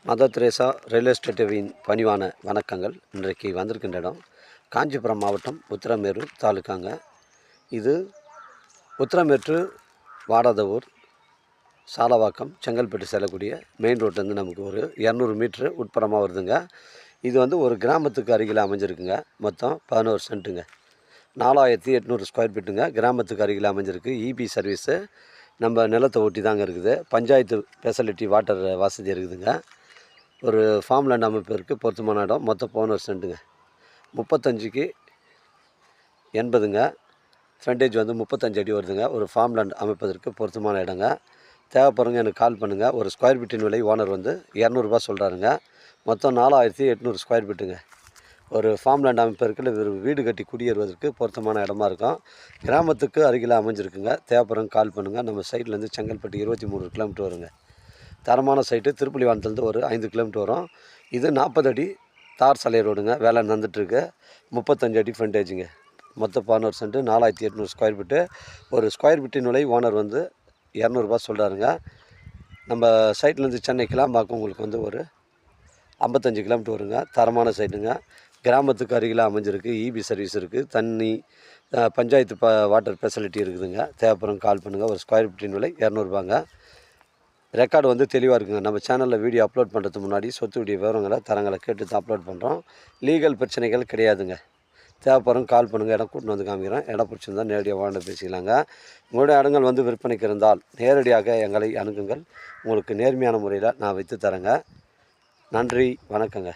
Mother Teresa real எஸ்டேட்டின் பணிவான வணக்கங்கள். இன்றைக்கு வந்திருக்கின்ற இடம் காஞ்சிபுரம் மாவட்டம் உத்திரமேரூர் தாலுக்காங்க. இது உத்திரமேட்டு வாடாதவூர் சாலவாக்கம் செங்கல்பட்டு செல்லக்கூடிய மெயின் ரோட்லேருந்து நமக்கு ஒரு 200 மீட்ரு உட்புறமாக வருதுங்க. இது ஒரு கிராமத்துக்கு அருகில் அமைஞ்சிருக்குங்க. மொத்தம் 11 சென்ட்டுங்க, 4800 ஸ்கொயர் ஃபீட்டுங்க. கிராமத்துக்கு அருகில் அமைஞ்சிருக்கு. இபி சர்வீஸு நம்ம நிலத்தை ஒட்டி தாங்க இருக்குது. பஞ்சாயத்து ஃபெசிலிட்டி வாட்டர் வசதி இருக்குதுங்க. ஒரு ஃபார்ம் லேண்ட் அமைப்பு இருக்குது. பொருத்தமான இடம். மொத்தம் 11 சென்ட்டுங்க. 35க்கு 80ங்க. ஃப்ரண்டேஜ் 35 அடி வருதுங்க. ஒரு ஃபார்ம் லேண்ட் அமைப்பதற்கு பொருத்தமான இடங்க. தேவைப்படுறவங்க எனக்கு கால் பண்ணுங்கள். ஒரு ஸ்கொயர் ஃபீட்டின் விலை ஓனர் 200 சொல்கிறாருங்க. மொத்தம் 4800 ஸ்கொயர் ஃபீட்டுங்க. ஒரு ஃபார்ம் லேண்ட் அமைப்பதற்கு ஒரு வீடு கட்டி குடியேறுவதற்கு பொருத்தமான இடமா இருக்கும். கிராமத்துக்கு அருகில் அமைஞ்சிருக்குங்க. தேவைப்படுறவங்க கால் பண்ணுங்கள். நம்ம சைட்லேருந்து செங்கல்பட்டு 23 கிலோமீட்டர் வருங்க. தரமான சைட்டு. திருப்புலிவானத்துலேருந்து ஒரு 5 கிலோமீட்டர் வரும். இது 40 அடி தார் சாலை ரோடுங்க. வேலை நடந்துகிட்ருக்கு. 35 அடி ஃப்ரண்டேஜுங்க. மொத்தம் 11 சென்ட்டு, 4800 ஸ்கொயர் ஃபீட்டு. ஒரு ஸ்கொயர் ஃபீட்டின் விலை ஓனர் 200 சொல்கிறாருங்க. நம்ம சைட்லேருந்து சென்னை கிளாம்பாக்கம் உங்களுக்கு ஒரு 55 கிலோமீட்டர் வருங்க. தரமான சைட்டுங்க. கிராமத்துக்கு அருகில் அமைஞ்சிருக்கு. இபி சர்வீஸ் இருக்குது. தண்ணி பஞ்சாயத்து வாட்டர் ஃபெசிலிட்டி இருக்குதுங்க. தேவைப்படுறவங்க கால் பண்ணுங்கள். ஒரு ஸ்கொயர் ஃபீட்டின் விலை 200 ரெக்கார்டு தெளிவாக இருக்குங்க. நம்ம சேனலில் வீடியோ அப்லோட் பண்ணுறதுக்கு முன்னாடி சொத்துடைய விவரங்களை தரங்களை கேட்டு தான் அப்லோட் பண்ணுறோம். லீகல் பிரச்சனைகள் கிடையாதுங்க. தேவைப்படுறவங்க கால் பண்ணுங்கள். இடம் கூட்டின்னு காமிக்கிறேன். இடம் பிடிச்சிருந்தால் நேரடியாக வாழ்ந்து பேசிக்கலாங்க. உங்களுடைய இடங்கள் விற்பனைக்கு இருந்தால் நேரடியாக எங்களை அணுகுங்கள். உங்களுக்கு நேர்மையான முறையில் நான் வைத்து தரேங்க. நன்றி, வணக்கங்க.